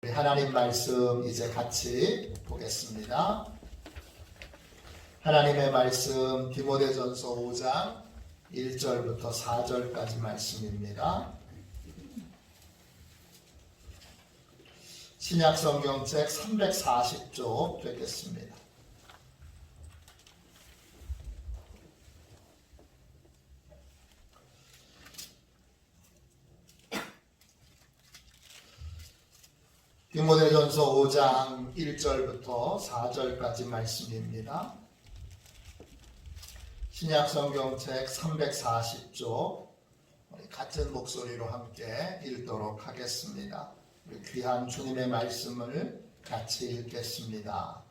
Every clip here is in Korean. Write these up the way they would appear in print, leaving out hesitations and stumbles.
우리 하나님 말씀 이제 같이 보겠습니다. 하나님의 말씀 디모데전서 5장 1절부터 4절까지 말씀입니다. 신약성경책 340쪽 되겠습니다. 디모데전서 5장 1절부터 4절까지 말씀입니다. 신약성경책 340쪽 같은 목소리로 함께 읽도록 하겠습니다. 우리 귀한 주님의 말씀을 같이 읽겠습니다.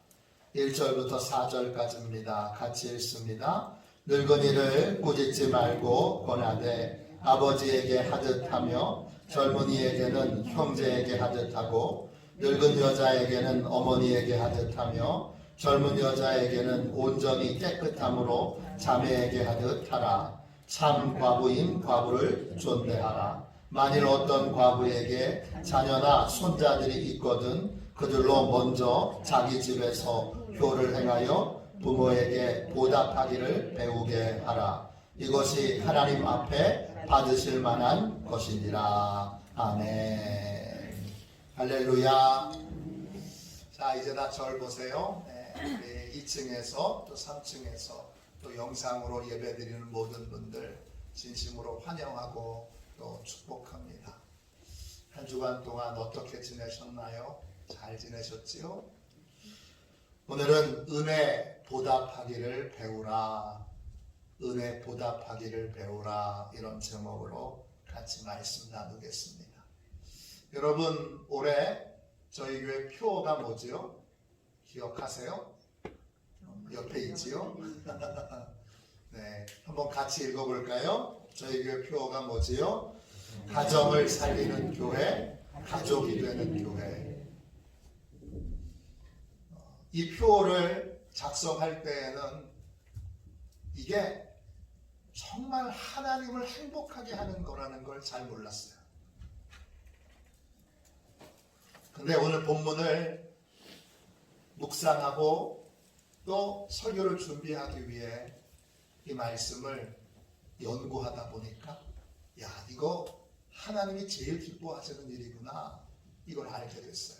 1절부터 4절까지입니다. 같이 읽습니다. 늙은이를 꾸짖지 말고 권하되 아버지에게 하듯하며 젊은이에게는 형제에게 하듯하고 늙은 여자에게는 어머니에게 하듯하며 젊은 여자에게는 온전히 깨끗함으로 자매에게 하듯하라. 참 과부인 과부를 존대하라. 만일 어떤 과부에게 자녀나 손자들이 있거든 그들로 먼저 자기 집에서 효를 행하여 부모에게 보답하기를 배우게 하라. 이것이 하나님 앞에 받으실 만한 것이니라. 아멘. 할렐루야. 자, 이제 다 절 보세요. 네, 2층에서 또 3층에서 또 영상으로 예배드리는 모든 분들 진심으로 환영하고 또 축복합니다. 한 주간 동안 어떻게 지내셨나요? 잘 지내셨지요? 오늘은 은혜 보답하기를 배우라. 은혜 보답하기를 배우라. 이런 제목으로 같이 말씀 나누겠습니다. 여러분, 올해 저희 교회 표어가 뭐지요? 기억하세요? 옆에 있지요? 네, 한번 같이 읽어볼까요? 저희 교회 표어가 뭐지요? 가정을 살리는 교회, 가족이 되는 교회. 이 표어를 작성할 때에는 이게 정말 하나님을 행복하게 하는 거라는 걸 잘 몰랐어요. 근데 오늘 본문을 묵상하고 또 설교를 준비하기 위해 이 말씀을 연구하다 보니까 야, 이거 하나님이 제일 기뻐하시는 일이구나, 이걸 알게 됐어요.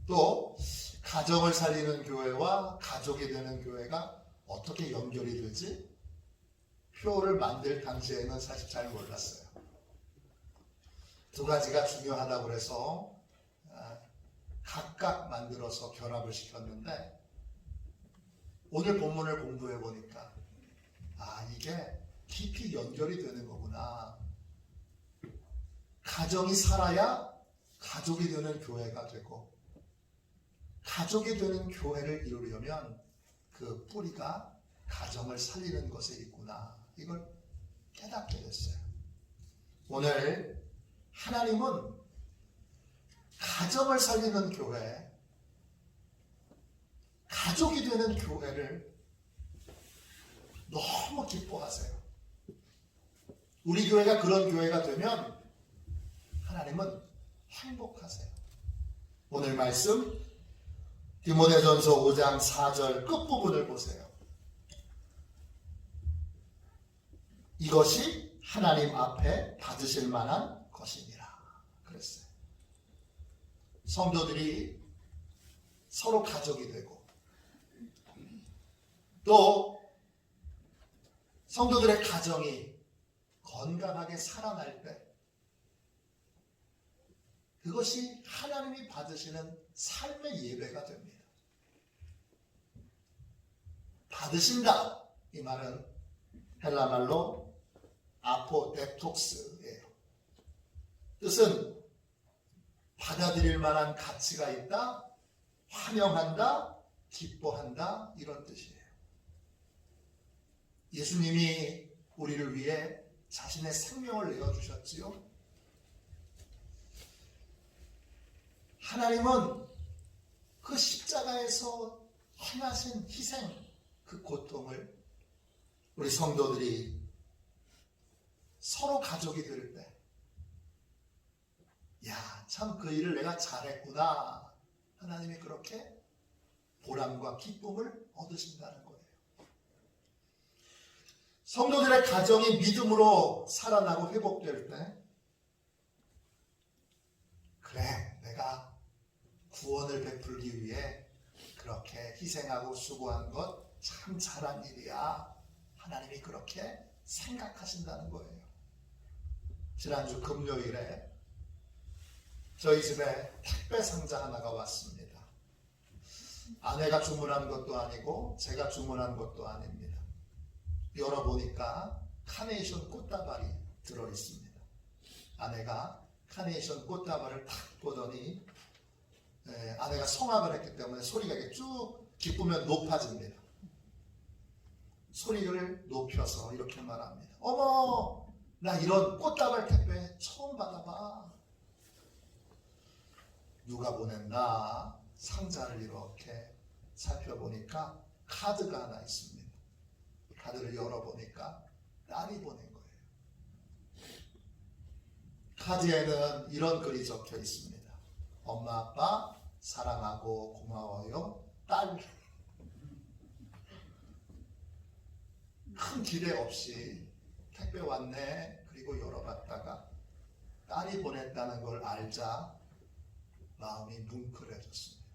또 가정을 살리는 교회와 가족이 되는 교회가 어떻게 연결이 되지? 표를 만들 당시에는 사실 잘 몰랐어요. 두 가지가 중요하다고 해서 각각 만들어서 결합을 시켰는데 오늘 본문을 공부해 보니까 이게 깊이 연결이 되는 거구나. 가정이 살아야 가족이 되는 교회가 되고 가족이 되는 교회를 이루려면 그 뿌리가 가정을 살리는 것에 있구나. 이걸 깨닫게 됐어요. 오늘 하나님은 가정을 살리는 교회, 가족이 되는 교회를 너무 기뻐하세요. 우리 교회가 그런 교회가 되면 하나님은 행복하세요. 오늘 말씀 디모데전서 5장 4절 끝부분을 보세요. 이것이 하나님 앞에 받으실 만한 것이니라 그랬어요. 성도들이 서로 가족이 되고 또 성도들의 가정이 건강하게 살아날 때 그것이 하나님이 받으시는 삶의 예배가 됩니다. 받으신다, 이 말은 헬라말로 아포뎁톡스예요. 뜻은 받아들일 만한 가치가 있다, 환영한다, 기뻐한다, 이런 뜻이에요. 예수님이 우리를 위해 자신의 생명을 내어주셨지요. 하나님은 그 십자가에서 행하신 희생, 그 고통을 우리 성도들이 서로 가족이 될 때, 야, 참 그 일을 내가 잘했구나. 하나님이 그렇게 보람과 기쁨을 얻으신다는 거예요. 성도들의 가정이 믿음으로 살아나고 회복될 때, 그래, 내가 구원을 베풀기 위해 그렇게 희생하고 수고한 것 참 잘한 일이야. 하나님이 그렇게 생각하신다는 거예요. 지난주 금요일에 저희 집에 택배 상자 하나가 왔습니다. 아내가 주문한 것도 아니고 제가 주문한 것도 아닙니다. 열어보니까 카네이션 꽃다발이 들어있습니다. 아내가 카네이션 꽃다발을 탁 보더니 아내가 성악을 했기 때문에 소리가 이렇게 쭉 기쁘면 높아집니다. 소리를 높여서 이렇게 말합니다. 어머, 나 이런 꽃다발 택배 처음 받아봐. 누가 보냈나 상자를 이렇게 살펴보니까 카드가 하나 있습니다. 카드를 열어보니까 딸이 보낸 거예요. 카드에는 이런 글이 적혀 있습니다. 엄마 아빠 사랑하고 고마워요. 딸. 큰 기대 없이 택배 왔네. 그리고 열어봤다가 딸이 보냈다는 걸 알자 마음이 뭉클해졌습니다.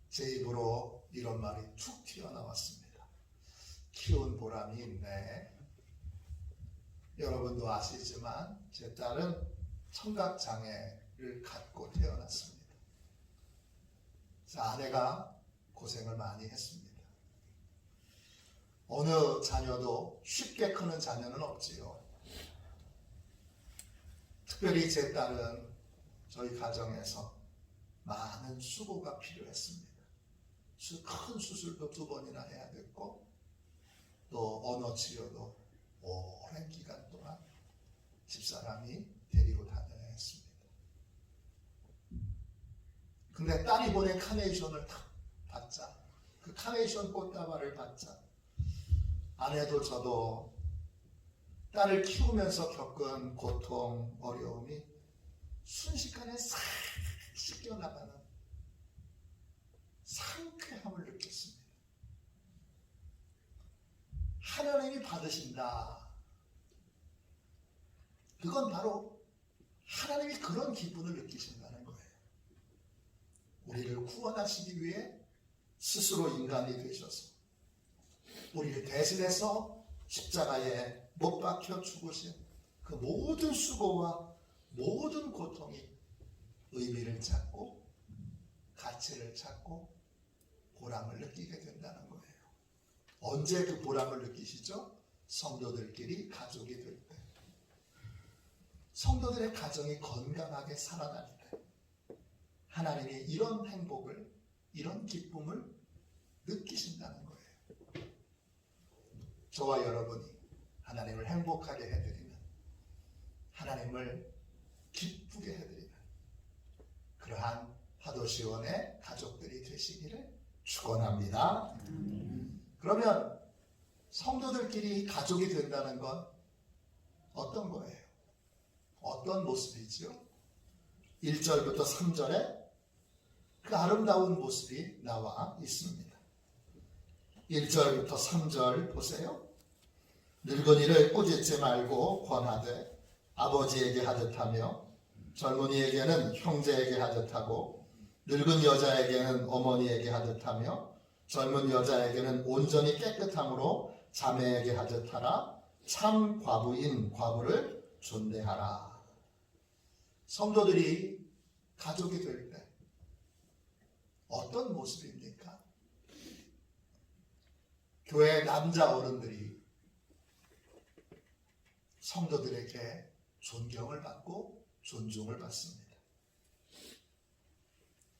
제 입으로 이런 말이 툭 튀어나왔습니다. 키운 보람이 있네. 여러분도 아시지만 제 딸은 청각장애를 갖고 태어났습니다. 아내가 고생을 많이 했습니다. 어느 자녀도 쉽게 크는 자녀는 없지요. 특별히 제 딸은 저희 가정에서 많은 수고가 필요했습니다. 큰 수술도 2번이나 해야 됐고 또 언어 치료도 오랜 기간 동안 집사람이 데리고 다녀야 했습니다. 근데 딸이 보낸 카네이션을 딱 받자, 그 카네이션 꽃다발을 받자 아내도 저도 딸을 키우면서 겪은 고통, 어려움이 순식간에 싹 씻겨나가는 상쾌함을 느꼈습니다. 하나님이 받으신다. 그건 바로 하나님이 그런 기분을 느끼신다는 거예요. 우리를 구원하시기 위해 스스로 인간이 되셔서 우리를 대신해서 십자가에 못 박혀 죽으신 그 모든 수고와 모든 고통이 의미를 찾고 가치를 찾고 보람을 느끼게 된다는 거예요. 언제 그 보람을 느끼시죠? 성도들끼리 가족이 될 때, 성도들의 가정이 건강하게 살아갈 때 하나님이 이런 행복을, 이런 기쁨을 느끼신다는 거예요. 저와 여러분이 하나님을 행복하게 해드리는, 하나님을 기쁘게 해드리는 그러한 화도시원의 가족들이 되시기를 축원합니다. 그러면 성도들끼리 가족이 된다는 건 어떤 거예요? 어떤 모습이지요? 1절부터 3절에 그 아름다운 모습이 나와 있습니다. 1절부터 3절 보세요. 늙은이를 꾸짖지 말고 권하되 아버지에게 하듯하며 젊은이에게는 형제에게 하듯하고 늙은 여자에게는 어머니에게 하듯하며 젊은 여자에게는 온전히 깨끗함으로 자매에게 하듯하라. 참 과부인 과부를 존대하라. 성도들이 가족이 될 때 어떤 모습입니까? 교회 남자 어른들이 성도들에게 존경을 받고 존중을 받습니다.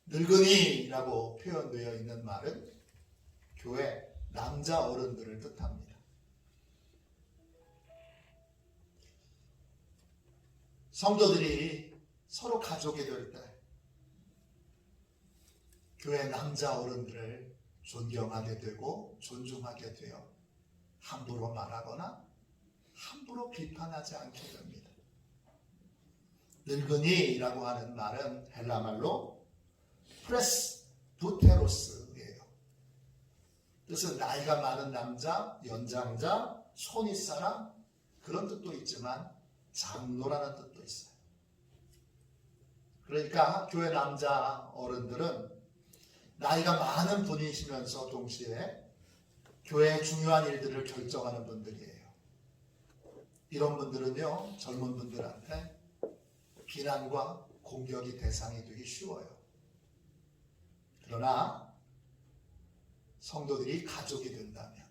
늙은이라고 표현되어 있는 말은 교회 남자 어른들을 뜻합니다. 성도들이 서로 가족이 될 때 교회 남자 어른들을 존경하게 되고 존중하게 되어 함부로 말하거나 함부로 비판하지 않게 됩니다. 늙은이라고 하는 말은 헬라 말로 프레스부테로스예요. 뜻은 나이가 많은 남자, 연장자, 손윗사람 그런 뜻도 있지만 장로라는 뜻도 있어요. 그러니까 교회 남자 어른들은 나이가 많은 분이시면서 동시에 교회의 중요한 일들을 결정하는 분들이에요. 이런 분들은요, 젊은 분들한테 비난과 공격이 대상이 되기 쉬워요. 그러나 성도들이 가족이 된다면,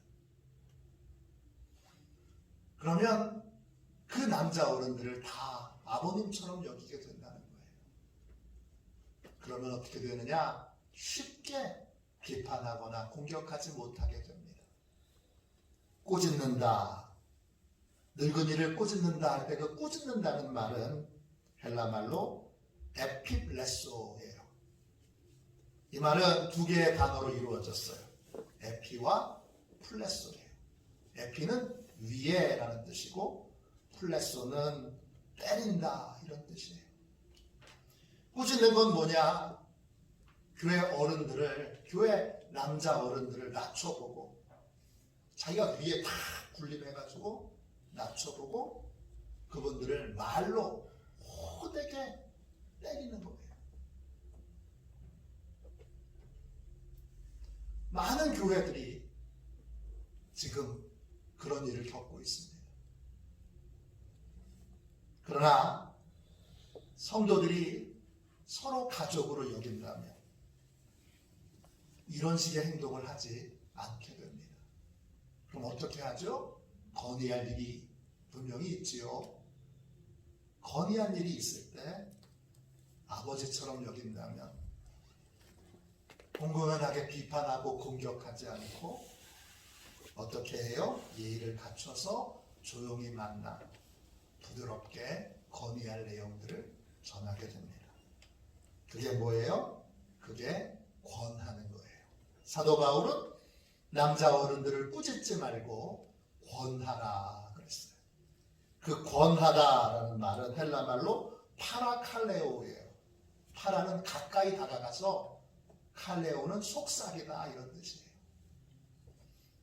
그러면 그 남자 어른들을 다 아버님처럼 여기게 된다는 거예요. 그러면 어떻게 되느냐? 쉽게 비판하거나 공격하지 못하게 됩니다. 꼬집는다. 늙은이를 꼬집는다 할 때 그 꼬집는다는 말은 헬라 말로 에피플레소예요. 이 말은 두 개의 단어로 이루어졌어요. 에피와 플레소예요. 에피는 위에라는 뜻이고 플레소는 때린다 이런 뜻이에요. 꾸짖는 건 뭐냐? 교회 어른들을, 교회 남자 어른들을 낮춰보고 자기가 위에 다 군림해가지고 낮춰보고 그분들을 말로 호되게 때리는 거예요. 많은 교회들이 지금 그런 일을 겪고 있습니다. 그러나 성도들이 서로 가족으로 여긴다면 이런 식의 행동을 하지 않게 됩니다. 그럼 어떻게 하죠? 건의할 일이 분명히 있지요. 건의할 일이 있을 때 아버지처럼 여긴다면 공공연하게 비판하고 공격하지 않고 어떻게 해요? 예의를 갖춰서 조용히 만나 부드럽게 건의할 내용들을 전하게 됩니다. 그게 뭐예요? 그게 권하는 거예요. 사도 바울은 남자 어른들을 꾸짖지 말고 권하라 그랬어요. 그 권하다라는 말은 헬라 말로 파라칼레오예요. 파라는 가까이 다가가서 칼레오는 속삭이다 이런 뜻이에요.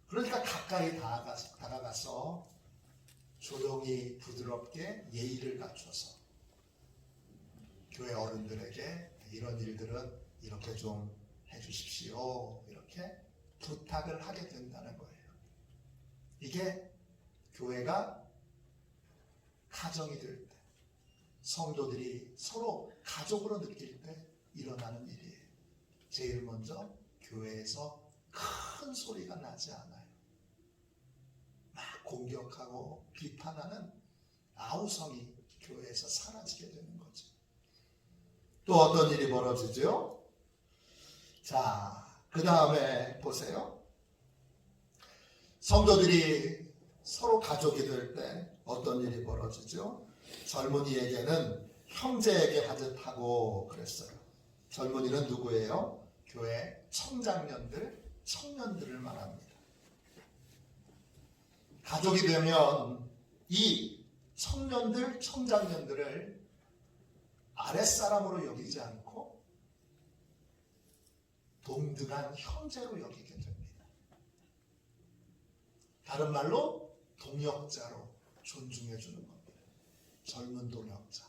그러니까 가까이 다가가서 조용히 부드럽게 예의를 갖춰서 교회 어른들에게 이런 일들은 이렇게 좀 해주십시오. 이렇게 부탁을 하게 된다는 거예요. 이게 교회가 가정이 될 때, 성도들이 서로 가족으로 느낄 때 일어나는 일이에요. 제일 먼저 교회에서 큰 소리가 나지 않아요. 막 공격하고 비판하는 아우성이 교회에서 사라지게 되는 거죠. 또 어떤 일이 벌어지죠? 자, 그 다음에 보세요. 성도들이 서로 가족이 될 때 어떤 일이 벌어지죠? 젊은이에게는 형제에게 하듯 하고 그랬어요. 젊은이는 누구예요? 교회 청장년들, 청년들을 말합니다. 가족이 되면 이 청년들, 청장년들을 아랫사람으로 여기지 않고 동등한 형제로 여기게 됩니다. 다른 말로 동역자로 존중해 주는 겁니다. 젊은 동역자.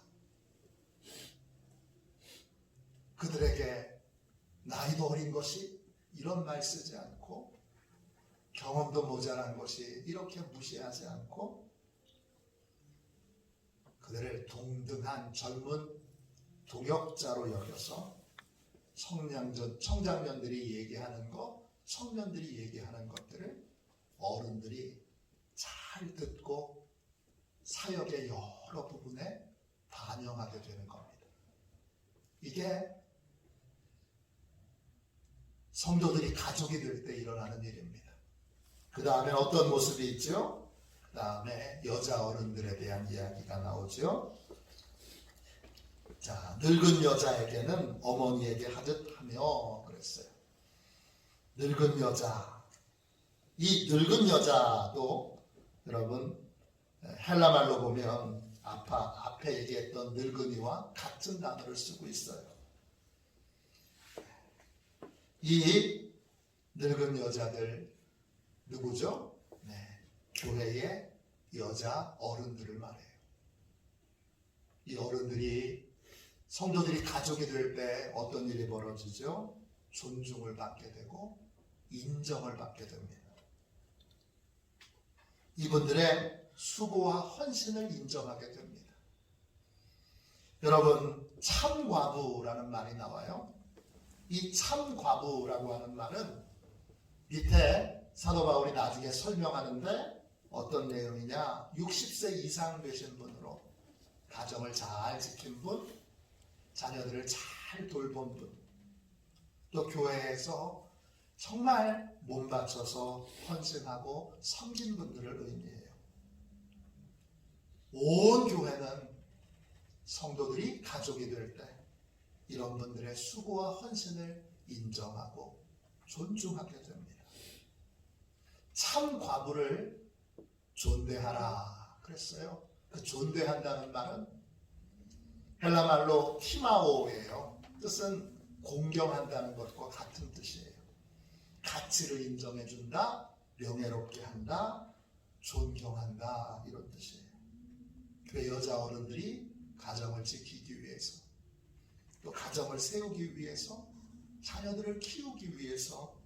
그들에게 나이도 어린 것이 이런 말 쓰지 않고 경험도 모자란 것이 이렇게 무시하지 않고 그들을 동등한 젊은 동역자로 여겨서 청장년들이 얘기하는 것, 청년들이 얘기하는 것들을 어른들이 잘 듣고 사역의 여러 부분에 반영하게 되는 겁니다. 이게 성도들이 가족이 될 때 일어나는 일입니다. 그 다음에 어떤 모습이 있죠? 그 다음에 여자 어른들에 대한 이야기가 나오죠. 자, 늙은 여자에게는 어머니에게 하듯 하며 그랬어요. 늙은 여자. 이 늙은 여자도 여러분 헬라 말로 보면 앞에 얘기했던 늙은이와 같은 단어를 쓰고 있어요. 이 늙은 여자들 누구죠? 네, 교회의 여자 어른들을 말해요. 이 어른들이 성도들이 가족이 될 때 어떤 일이 벌어지죠? 존중을 받게 되고 인정을 받게 됩니다. 이분들의 수고와 헌신을 인정하게 됩니다. 여러분, 참과부라는 말이 나와요. 이 참과부라고 하는 말은 밑에 사도 바울이 나중에 설명하는데 어떤 내용이냐, 60세 이상 되신 분으로 가정을 잘 지킨 분, 자녀들을 잘 돌본 분, 또 교회에서 정말 몸 바쳐서 헌신하고 섬긴 분들을 의미해요. 온 교회는 성도들이 가족이 될 때 이런 분들의 수고와 헌신을 인정하고 존중하게 됩니다. 참 과부를 존대하라 그랬어요. 그 존대한다는 말은 헬라 말로 티마오예요. 뜻은 공경한다는 것과 같은 뜻이에요. 가치를 인정해준다, 명예롭게 한다, 존경한다, 이런 뜻이에요. 교회 여자 어른들이 가정을 지키기 위해서, 또 가정을 세우기 위해서, 자녀들을 키우기 위해서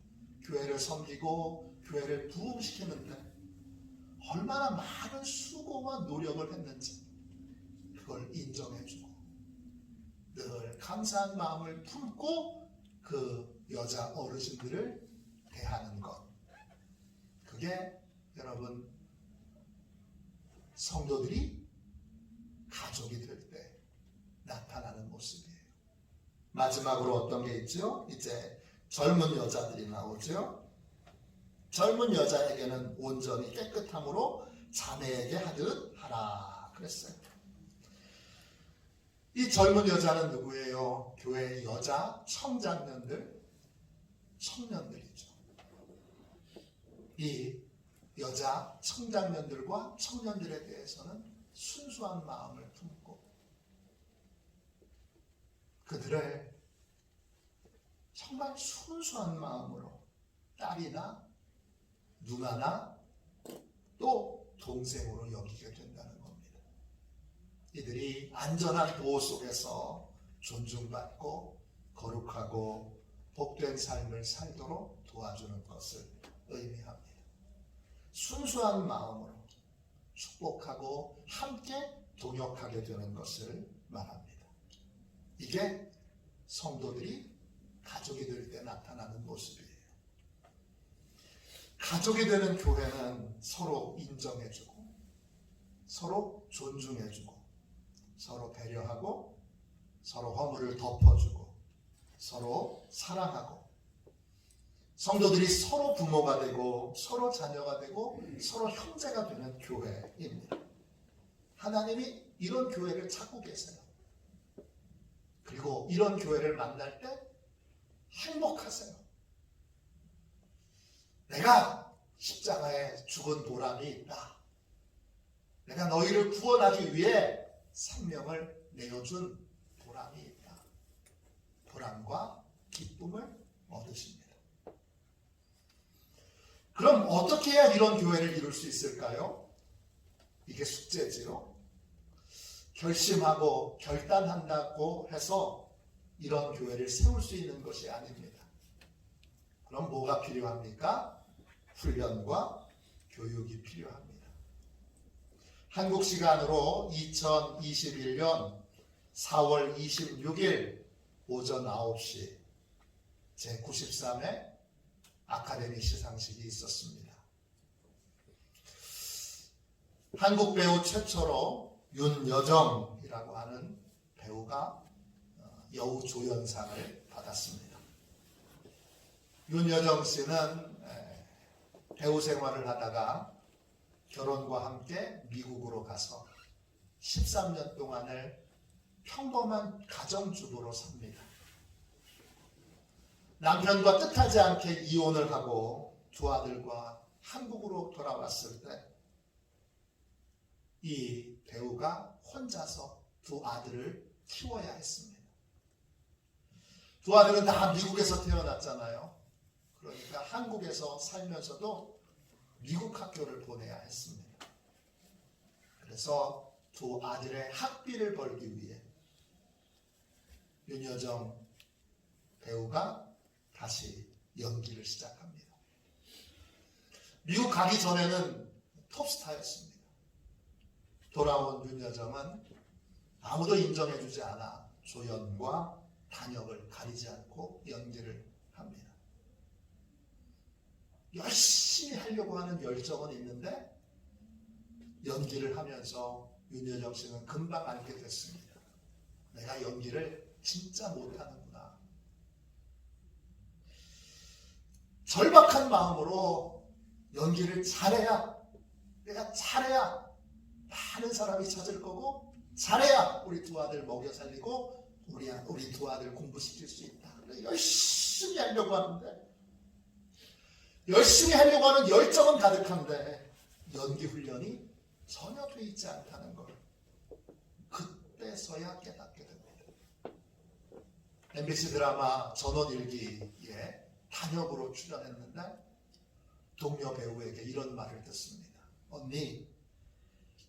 교회를 섬기고 교회를 부흥시키는데 얼마나 많은 수고와 노력을 했는지 그걸 인정해주고 늘 감사한 마음을 품고 그 여자 어르신들을 대하는 것, 그게 여러분 성도들이 가족이 될 때 나타나는 모습이에요. 마지막으로 어떤 게 있죠? 이제 젊은 여자들이 나오죠. 젊은 여자에게는 온전히 깨끗함으로 자매에게 하듯 하라 그랬어요. 이 젊은 여자는 누구예요? 교회 여자 청장년들, 청년들이죠. 이 여자 청장년들과 청년들에 대해서는 순수한 마음을 품고 그들을 정말 순수한 마음으로 딸이나 누나나 또 동생으로 여기게 된다는 겁니다. 이들이 안전한 보호 속에서 존중받고 거룩하고 복된 삶을 살도록 도와주는 것을 의미합니다. 순수한 마음으로 축복하고 함께 동역하게 되는 것을 말합니다. 이게 성도들이 가족이 될 때 나타나는 모습이에요. 가족이 되는 교회는 서로 인정해주고 서로 존중해주고 서로 배려하고 서로 허물을 덮어주고 서로 사랑하고 성도들이 서로 부모가 되고 서로 자녀가 되고 서로 형제가 되는 교회입니다. 하나님이 이런 교회를 찾고 계세요. 그리고 이런 교회를 만날 때 행복하세요. 내가 십자가에 죽은 보람이 있다. 내가 너희를 구원하기 위해 생명을 내어준 보람이 있다. 보람과 기쁨을 얻으십니다. 그럼 어떻게 해야 이런 교회를 이룰 수 있을까요? 이게 숙제지요. 결심하고 결단한다고 해서 이런 교회를 세울 수 있는 것이 아닙니다. 그럼 뭐가 필요합니까? 훈련과 교육이 필요합니다. 한국 시간으로 2021년 4월 26일 오전 9시 제93회 아카데미 시상식이 있었습니다. 한국 배우 최초로 윤여정이라고 하는 배우가 여우조연상을 받았습니다. 윤여정 씨는 배우 생활을 하다가 결혼과 함께 미국으로 가서 13년 동안을 평범한 가정주부로 삽니다. 남편과 뜻하지 않게 이혼을 하고 두 아들과 한국으로 돌아왔을 때 이 배우가 혼자서 두 아들을 키워야 했습니다. 두 아들은 다 미국에서 태어났잖아요. 그러니까 한국에서 살면서도 미국 학교를 보내야 했습니다. 그래서 두 아들의 학비를 벌기 위해 윤여정 배우가 다시 연기를 시작합니다. 미국 가기 전에는 톱스타였습니다. 돌아온 윤여정은 아무도 인정해주지 않아 조연과 단역을 가리지 않고 연기를 합니다. 열심히 하려고 하는 열정은 있는데 연기를 하면서 윤여정 씨는 금방 알게 됐습니다. 내가 연기를 진짜 못하는구나. 절박한 마음으로 연기를 잘해야, 내가 잘해야 많은 사람이 찾을 거고, 잘해야 우리 두 아들 먹여 살리고 우리 두 아들 공부시킬 수 있다. 열심히 하려고 하는데, 열심히 하려고 하는 열정은 가득한데 연기 훈련이 전혀 돼 있지 않다는 걸 그때서야 깨닫게 됩니다. MBC 드라마 전원일기에 단역으로 출연했는데 동료 배우에게 이런 말을 듣습니다. 언니,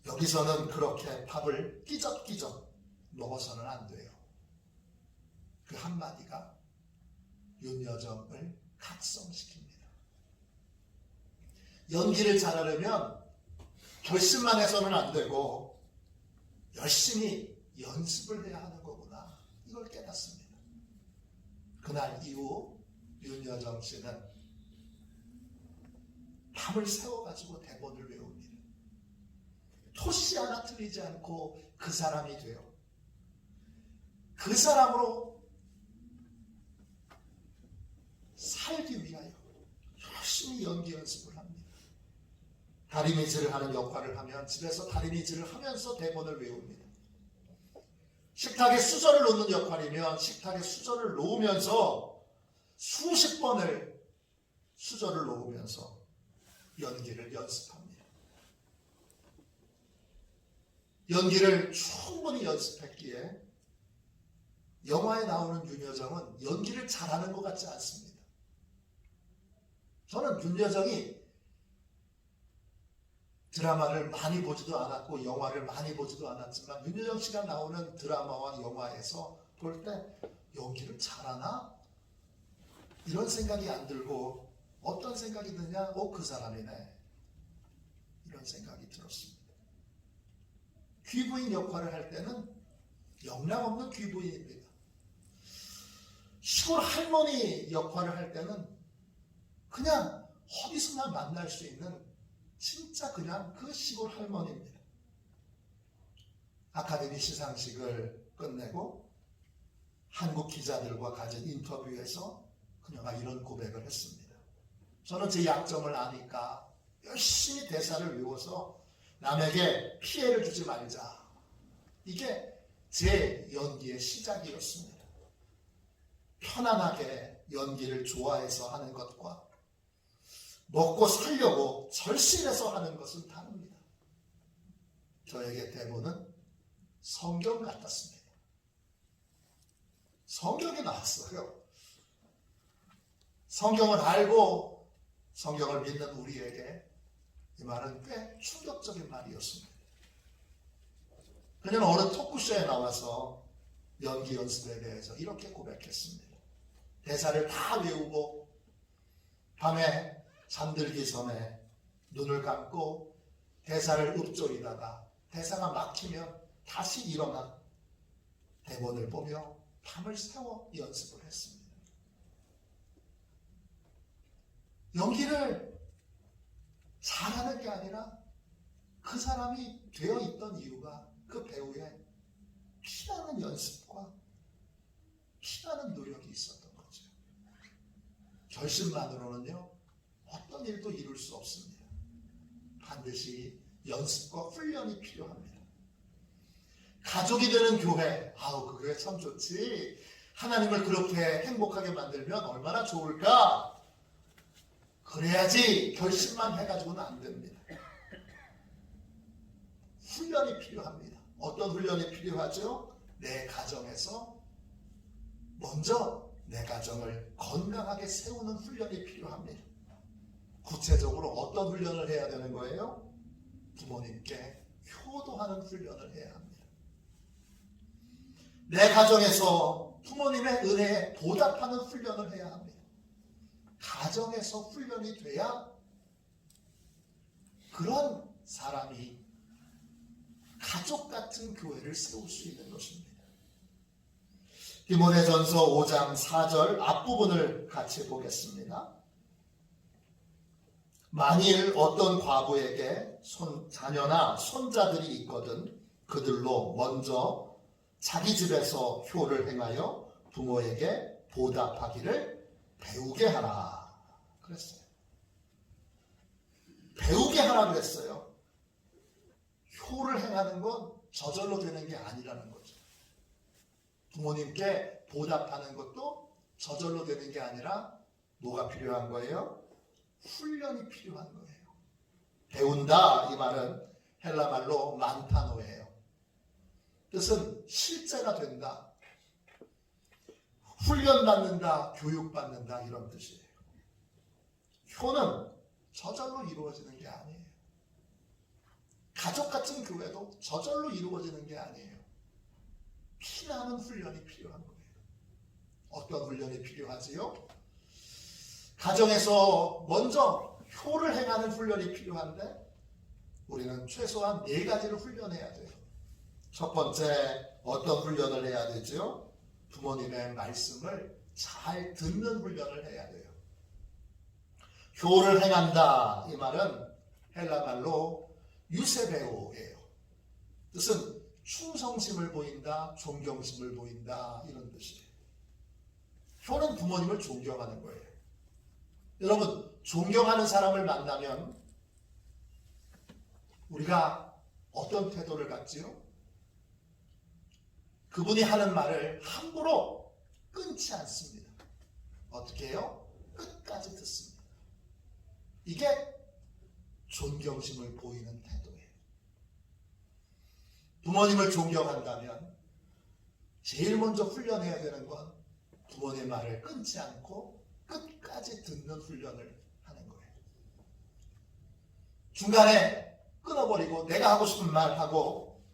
여기서는 그렇게 밥을 끼적끼적 먹어서는 안 돼요. 그 한마디가 윤여정을 각성시킵니다. 연기를 잘하려면 결심만 해서는 안 되고 열심히 연습을 해야 하는 거구나. 이걸 깨닫습니다. 그날 이후 윤여정 씨는 밤을 새워가지고 대본을 외웁니다. 토시 하나 틀리지 않고 그 사람이 돼요. 그 사람으로 살기 위하여 열심히 연기 연습을 합니다. 다리미질을 하는 역할을 하면 집에서 다리미질을 하면서 대본을 외웁니다. 식탁에 수저를 놓는 역할이면 식탁에 수저를 놓으면서 수십 번을 수저를 놓으면서 연기를 연습합니다. 연기를 충분히 연습했기에 영화에 나오는 윤여정은 연기를 잘하는 것 같지 않습니다. 저는 윤여정이 드라마를 많이 보지도 않았고 영화를 많이 보지도 않았지만 윤여정 씨가 나오는 드라마와 영화에서 볼 때 연기를 잘하나? 이런 생각이 안 들고 어떤 생각이 드냐? 그 사람이네. 이런 생각이 들었습니다. 귀부인 역할을 할 때는 영락없는 귀부인입니다. 시골 할머니 역할을 할 때는 그냥 어디서나 만날 수 있는 진짜 그냥 그 시골 할머니입니다. 아카데미 시상식을 끝내고 한국 기자들과 가진 인터뷰에서 그녀가 이런 고백을 했습니다. 저는 제 약점을 아니까 열심히 대사를 외워서 남에게 피해를 주지 말자. 이게 제 연기의 시작이었습니다. 편안하게 연기를 좋아해서 하는 것과 먹고 살려고 절실해서 하는 것은 다릅니다. 저에게 대본은 성경 같았습니다. 성경이 나왔어요. 성경을 알고 성경을 믿는 우리에게 이 말은 꽤 충격적인 말이었습니다. 그녀는 어느 토크쇼에 나와서 연기 연습에 대해서 이렇게 고백했습니다. 대사를 다 외우고 밤에 잠들기 전에 눈을 감고 대사를 읊조리다가 대사가 막히면 다시 일어나 대본을 보며 밤을 새워 연습을 했습니다. 연기를 잘하는 게 아니라 그 사람이 되어 있던 이유가 그 배우의 피나는 연습과 피나는 노력이 있었던 거죠. 결심만으로는요, 어떤 일도 이룰 수 없습니다. 반드시 연습과 훈련이 필요합니다. 가족이 되는 교회, 그 교회 참 좋지. 하나님을 그렇게 행복하게 만들면 얼마나 좋을까? 그래야지 결심만 해가지고는 안 됩니다. 훈련이 필요합니다. 어떤 훈련이 필요하죠? 내 가정에서 먼저 내 가정을 건강하게 세우는 훈련이 필요합니다. 구체적으로 어떤 훈련을 해야 되는 거예요? 부모님께 효도하는 훈련을 해야 합니다. 내 가정에서 부모님의 은혜에 보답하는 훈련을 해야 합니다. 가정에서 훈련이 돼야 그런 사람이 가족 같은 교회를 세울 수 있는 것입니다. 디모데전서 5장 4절 앞부분을 같이 보겠습니다. 만일 어떤 과부에게 자녀나 손자들이 있거든 그들로 먼저 자기 집에서 효를 행하여 부모에게 보답하기를 배우게 하라 그랬어요. 배우게 하라 그랬어요. 효를 행하는 건 저절로 되는 게 아니라는 거죠. 부모님께 보답하는 것도 저절로 되는 게 아니라 뭐가 필요한 거예요? 훈련이 필요한 거예요. 배운다 이 말은 헬라 말로 만타노예요. 뜻은 실제가 된다. 훈련받는다, 교육받는다 이런 뜻이에요. 효는 저절로 이루어지는 게 아니에요. 가족 같은 교회도 저절로 이루어지는 게 아니에요. 피나는 훈련이 필요한 거예요. 어떤 훈련이 필요하지요? 가정에서 먼저 효를 행하는 훈련이 필요한데 우리는 최소한 4가지를 훈련해야 돼요. 첫 번째 어떤 훈련을 해야 되죠? 부모님의 말씀을 잘 듣는 훈련을 해야 돼요. 효를 행한다 이 말은 헬라 말로 유세베오예요. 뜻은 충성심을 보인다, 존경심을 보인다 이런 뜻이에요. 효는 부모님을 존경하는 거예요. 여러분 존경하는 사람을 만나면 우리가 어떤 태도를 갖지요? 그분이 하는 말을 함부로 끊지 않습니다. 어떻게 해요? 끝까지 듣습니다. 이게 존경심을 보이는 태도예요. 부모님을 존경한다면 제일 먼저 훈련해야 되는 건 부모님의 말을 끊지 않고 끝까지 듣는 훈련을 하는 거예요. 중간에 끊어버리고 내가 하고 싶은 말 하고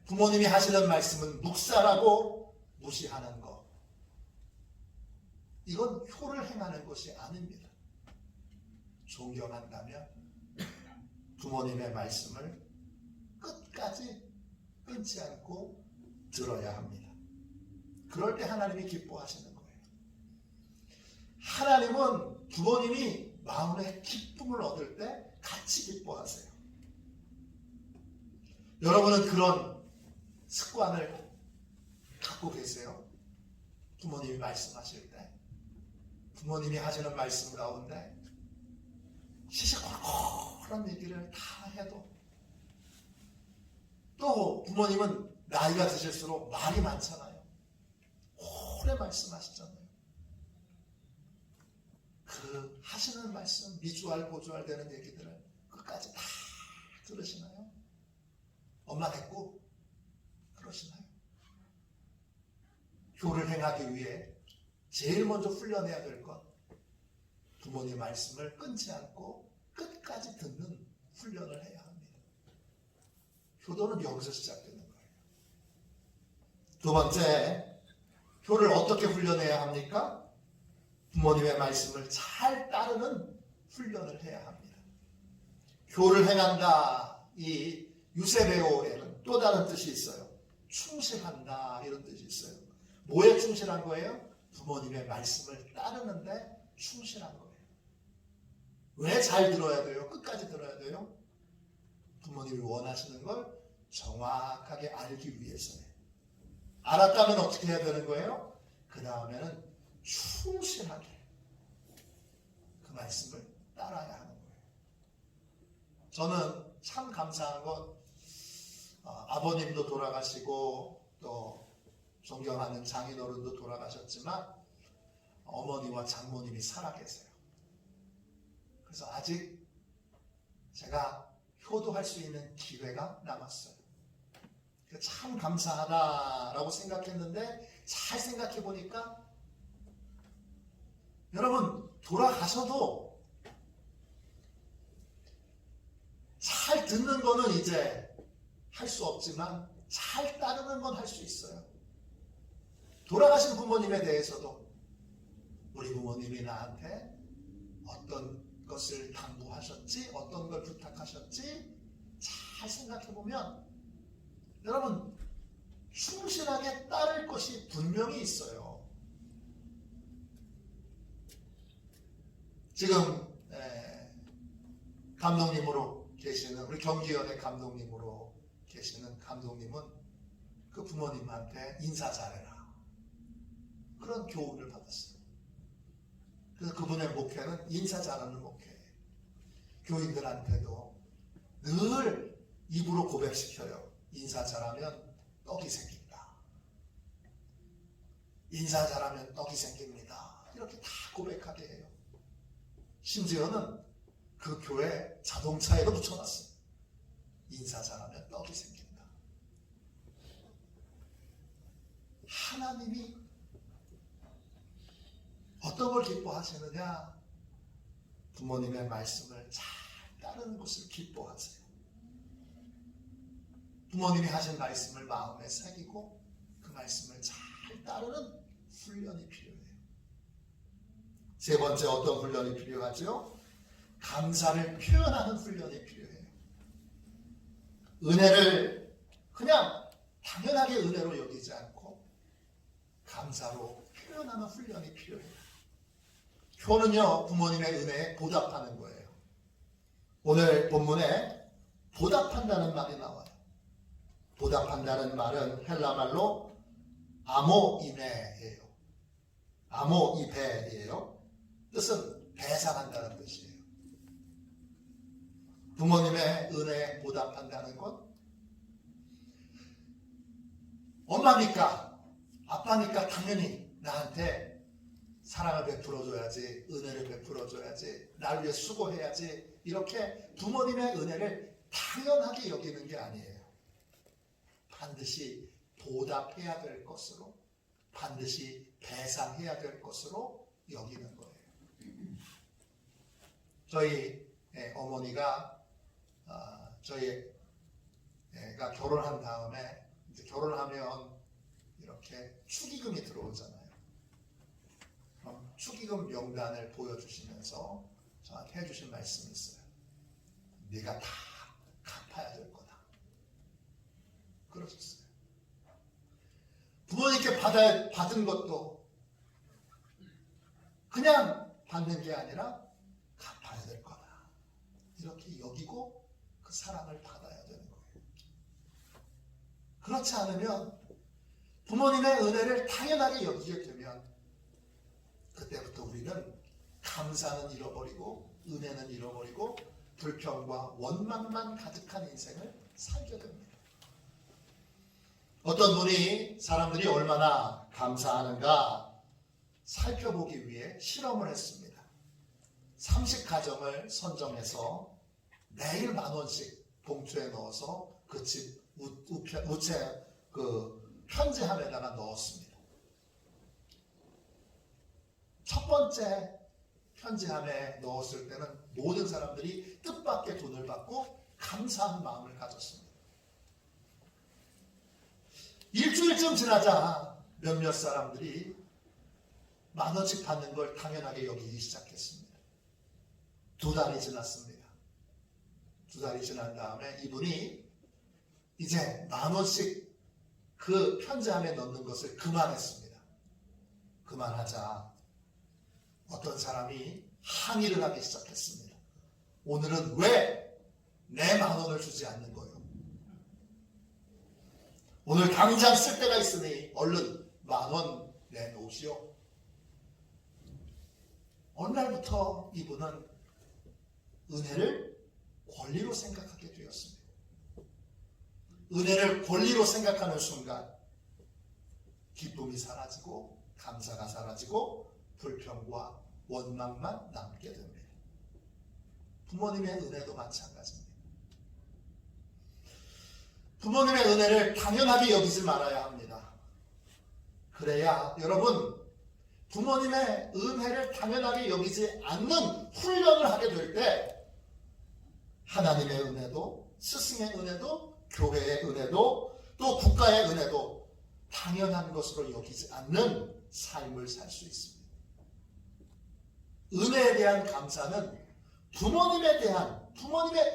부모님이 하시는 말씀은 묵살하고 무시하는 것. 이건 효를 행하는 것이 아닙니다. 존경한다면 부모님의 말씀을 끝까지 끊지 않고 들어야 합니다. 그럴 때 하나님이 기뻐하시는 거예요. 하나님은 부모님이 마음에 기쁨을 얻을 때 같이 기뻐하세요. 여러분은 그런 습관을 갖고 계세요? 부모님이 말씀하실 때 부모님이 하시는 말씀 가운데 시시콜콜한 얘기를 다 해도 또 부모님은 나이가 드실수록 말이 많잖아요. 오래 말씀하시잖아요. 그 하시는 말씀 미주알 고주알 되는 얘기들을 끝까지 다 들으시나요? 엄마 됐고 그러시나요? 효를 행하기 위해 제일 먼저 훈련해야 될 것 부모님 말씀을 끊지 않고 끝까지 듣는 훈련을 해야 합니다. 효도는 여기서 시작되는 거예요. 두 번째, 효를 어떻게 훈련해야 합니까? 부모님의 말씀을 잘 따르는 훈련을 해야 합니다. 효를 행한다, 이 유세베오에는 또 다른 뜻이 있어요. 충실한다 이런 뜻이 있어요. 뭐에 충실한 거예요? 부모님의 말씀을 따르는데 충실한 거예요. 왜 잘 들어야 돼요? 끝까지 들어야 돼요? 부모님이 원하시는 걸 정확하게 알기 위해서예요. 알았다면 어떻게 해야 되는 거예요? 그 다음에는 충실하게 그 말씀을 따라야 하는 거예요. 저는 참 감사한 건 아버님도 돌아가시고 또 존경하는 장인어른도 돌아가셨지만 어머니와 장모님이 살아계세요. 그래서 아직 제가 효도할 수 있는 기회가 남았어요. 참 감사하다라고 생각했는데 잘 생각해 보니까 여러분 돌아가셔도 잘 듣는 거는 이제 할 수 없지만 잘 따르는 건 할 수 있어요. 돌아가신 부모님에 대해서도 우리 부모님이 나한테 어떤 것을 당부하셨지, 어떤 걸 부탁하셨지 잘 생각해 보면 여러분 충실하게 따를 것이 분명히 있어요. 지금 감독님으로 계시는 우리 경기연의 감독님으로 계시는 감독님은 그 부모님한테 인사 잘해라 그런 교훈을 받았어요. 그래서 그분의 목회는 인사 잘하는 목회예요. 교인들한테도 늘 입으로 고백시켜요. 인사 잘하면 떡이 생긴다. 인사 잘하면 떡이 생깁니다. 이렇게 다 고백하게 해요. 심지어는 그 교회 자동차에도 붙여놨어요. 인사 잘하면 떡이 생긴다. 하나님이 어떤 걸 기뻐하시느냐? 부모님의 말씀을 잘 따르는 것을 기뻐하세요. 부모님이 하신 말씀을 마음에 새기고 그 말씀을 잘 따르는 훈련이 필요해요. 세 번째 어떤 훈련이 필요하죠? 감사를 표현하는 훈련이 필요해요. 은혜를 그냥 당연하게 은혜로 여기지 않고 감사로 표현하는 훈련이 필요해요. 효는요, 부모님의 은혜에 보답하는 거예요. 오늘 본문에 보답한다는 말이 나와요. 보답한다는 말은 헬라 말로 아모이메예요. 아모이베예요. 뜻은 배상한다는 뜻이에요. 부모님의 은혜에 보답한다는 건 엄마니까 아빠니까 당연히 나한테 사랑을 베풀어줘야지, 은혜를 베풀어줘야지, 날 위해 수고해야지, 이렇게 부모님의 은혜를 당연하게 여기는 게 아니에요. 반드시 보답해야 될 것으로, 반드시 배상해야 될 것으로 여기는 거예요. 저희 어머니가 저희가 결혼한 다음에 이제 결혼하면 이렇게 축의금이 들어오잖아요. 그럼 축의금 명단을 보여주시면서 저한테 해주신 말씀이 있어요. 네가 다 갚아야 될 거다. 그러셨어요. 부모님께 받은 것도 그냥 받는 게 아니라 갚아야 될 거다. 이렇게 여기고 그 사랑을 받아야 되는 거예요. 그렇지 않으면 부모님의 은혜를 당연하게 여기게 되면 그때부터 우리는 감사는 잃어버리고 은혜는 잃어버리고 불평과 원망만 가득한 인생을 살게 됩니다. 어떤 분이 사람들이 얼마나 감사하는가 살펴보기 위해 실험을 했습니다. 30가정을 선정해서 매일 10,000원씩 봉투에 넣어서 그 집 우체 편지함에다가 넣었습니다. 첫 번째 편지함에 넣었을 때는 모든 사람들이 뜻밖의 돈을 받고 감사한 마음을 가졌습니다. 일주일쯤 지나자 몇몇 사람들이 10,000원씩 받는 걸 당연하게 여기기 시작했습니다. 2달이 지났습니다. 2달이 지난 다음에 이분이 이제 10,000원씩 그 편지함에 넣는 것을 그만했습니다. 그만하자 어떤 사람이 항의를 하기 시작했습니다. 오늘은 왜 내 10,000원을 주지 않는 거예요? 오늘 당장 쓸 때가 있으니 얼른 10,000원 내놓으시오. 어느 날부터 이분은 은혜를 권리로 생각하게 되었습니다. 은혜를 권리로 생각하는 순간 기쁨이 사라지고 감사가 사라지고 불평과 원망만 남게 됩니다. 부모님의 은혜도 마찬가지입니다. 부모님의 은혜를 당연하게 여기지 말아야 합니다. 그래야 여러분 부모님의 은혜를 당연하게 여기지 않는 훈련을 하게 될 때 하나님의 은혜도 스승의 은혜도 교회의 은혜도 또 국가의 은혜도 당연한 것으로 여기지 않는 삶을 살 수 있습니다. 은혜에 대한 감사는 부모님의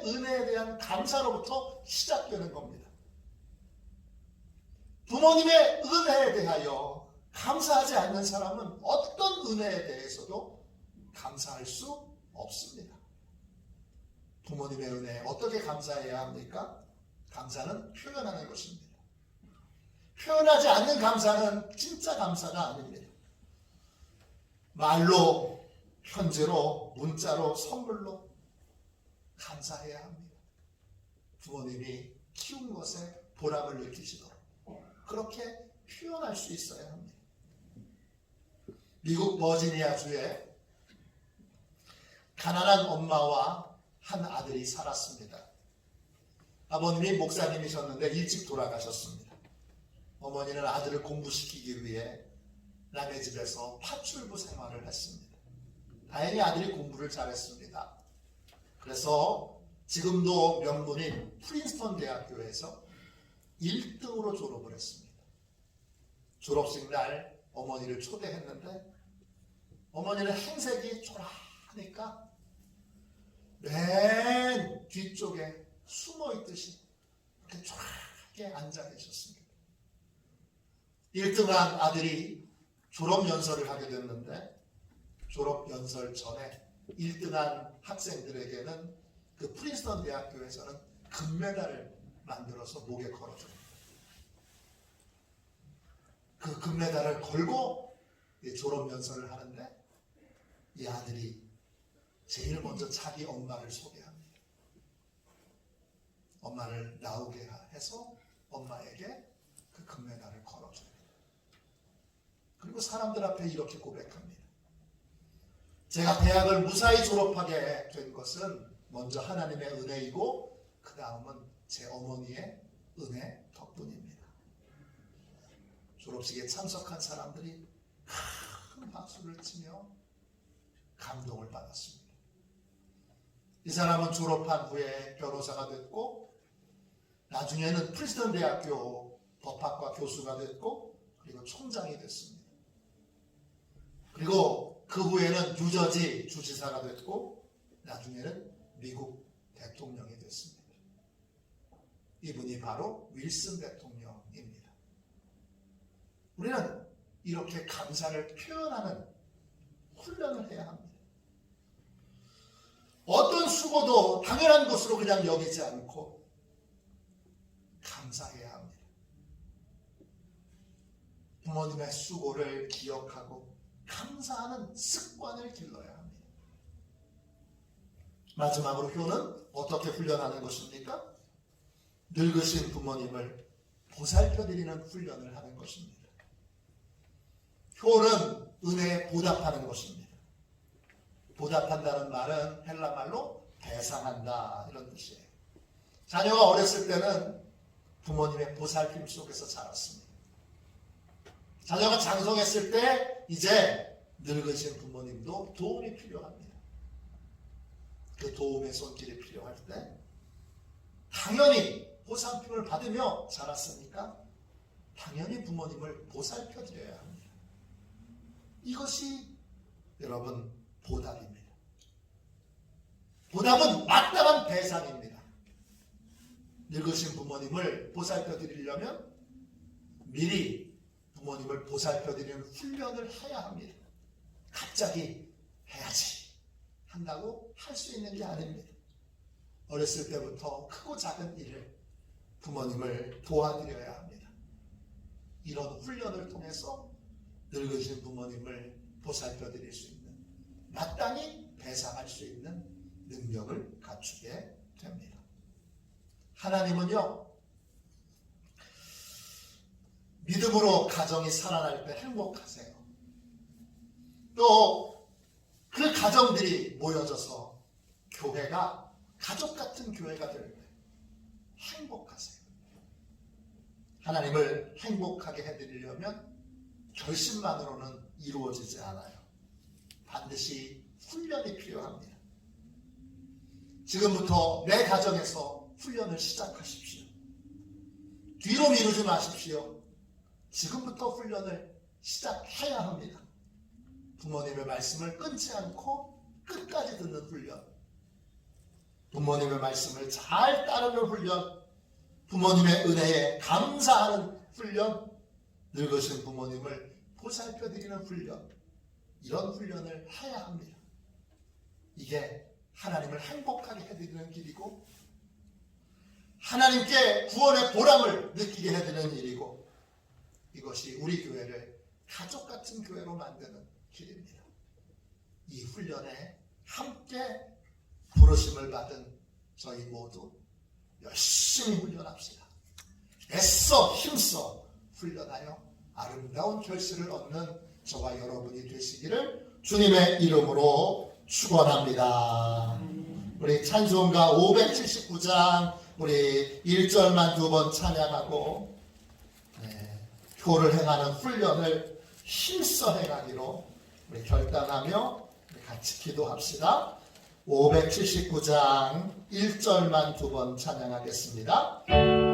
은혜에 대한 감사로부터 시작되는 겁니다. 부모님의 은혜에 대하여 감사하지 않는 사람은 어떤 은혜에 대해서도 감사할 수 없습니다. 부모님의 은혜에 어떻게 감사해야 합니까? 감사는 표현하는 것입니다. 표현하지 않는 감사는 진짜 감사가 아닙니다. 말로, 편지로, 문자로, 선물로 감사해야 합니다. 부모님이 키운 것에 보람을 느끼시도록 그렇게 표현할 수 있어야 합니다. 미국 버지니아주에 가난한 엄마와 한 아들이 살았습니다. 아버님이 목사님이셨는데 일찍 돌아가셨습니다. 어머니는 아들을 공부시키기 위해 남의 집에서 파출부 생활을 했습니다. 다행히 아들이 공부를 잘했습니다. 그래서 지금도 명문인 프린스턴 대학교에서 1등으로 졸업을 했습니다. 졸업식 날 어머니를 초대했는데 어머니는 행색이 초라하니까 맨 뒤쪽에 숨어있듯이 이렇게 초라하게 앉아 계셨습니다. 1등한 아들이 졸업연설을 하게 됐는데 졸업연설 전에 1등한 학생들에게는 그 프린스턴 대학교에서는 금메달을 만들어서 목에 걸어줍니다. 그 금메달을 걸고 졸업연설을 하는데 이 아들이 제일 먼저 자기 엄마를 소개합니다. 엄마를 나오게 해서 엄마에게 그 금메달을 걸어줍니다. 그리고 사람들 앞에 이렇게 고백합니다. 제가 대학을 무사히 졸업하게 된 것은 먼저 하나님의 은혜이고 그 다음은 제 어머니의 은혜 덕분입니다. 졸업식에 참석한 사람들이 큰 박수를 치며 감동을 받았습니다. 이 사람은 졸업한 후에 변호사가 됐고 나중에는 프린스턴 대학교 법학과 교수가 됐고 그리고 총장이 됐습니다. 그리고 그 후에는 뉴저지 주지사가 됐고 나중에는 미국 대통령이 됐습니다. 이분이 바로 윌슨 대통령입니다. 우리는 이렇게 감사를 표현하는 훈련을 해야 합니다. 어떤 수고도 당연한 것으로 그냥 여기지 않고 감사해야 합니다. 부모님의 수고를 기억하고 감사하는 습관을 길러야 합니다. 마지막으로 효는 어떻게 훈련하는 것입니까? 늙으신 부모님을 보살펴드리는 훈련을 하는 것입니다. 효는 은혜에 보답하는 것입니다. 보답한다는 말은 헬라 말로 배상한다 이런 뜻이에요. 자녀가 어렸을 때는 부모님의 보살핌 속에서 자랐습니다. 자녀가 장성했을 때 이제 늙으신 부모님도 도움이 필요합니다. 그 도움의 손길이 필요할 때 당연히 보살핌을 받으며 자랐으니까 당연히 부모님을 보살펴 드려야 합니다. 이것이 여러분 보답입니다. 보답은 마땅한 배상입니다. 늙으신 부모님을 보살펴 드리려면 미리 부모님을 보살펴 드리는 훈련을 해야 합니다. 갑자기 해야지 한다고 할 수 있는 게 아닙니다. 어렸을 때부터 크고 작은 일을 부모님을 도와드려야 합니다. 이런 훈련을 통해서 늙으신 부모님을 보살펴 드릴 수 있는, 마땅히 배상할 수 있는 능력을 갖추게 됩니다. 하나님은요, 믿음으로 가정이 살아날 때 행복하세요. 또 그 가정들이 모여져서 교회가 가족 같은 교회가 될 때 행복하세요. 하나님을 행복하게 해드리려면 결심만으로는 이루어지지 않아요. 반드시 훈련이 필요합니다. 지금부터 내 가정에서 훈련을 시작하십시오. 뒤로 미루지 마십시오. 지금부터 훈련을 시작해야 합니다. 부모님의 말씀을 끊지 않고 끝까지 듣는 훈련, 부모님의 말씀을 잘 따르는 훈련, 부모님의 은혜에 감사하는 훈련, 늙으신 부모님을 보살펴드리는 훈련, 이런 훈련을 해야 합니다. 이게 하나님을 행복하게 해드리는 길이고 하나님께 구원의 보람을 느끼게 해드리는 일이고 이것이 우리 교회를 가족 같은 교회로 만드는 길입니다. 이 훈련에 함께 부르심을 받은 저희 모두 열심히 훈련합시다. 애써 힘써 훈련하여 아름다운 결실을 얻는 저와 여러분이 되시기를 주님의 이름으로 축원합니다. 우리 찬송가 579장 우리 1절만 2번 찬양하고 효를 행하는 훈련을 힘써 행하기로 우리 결단하며 우리 같이 기도합시다. 579장 1절만 2번 찬양하겠습니다.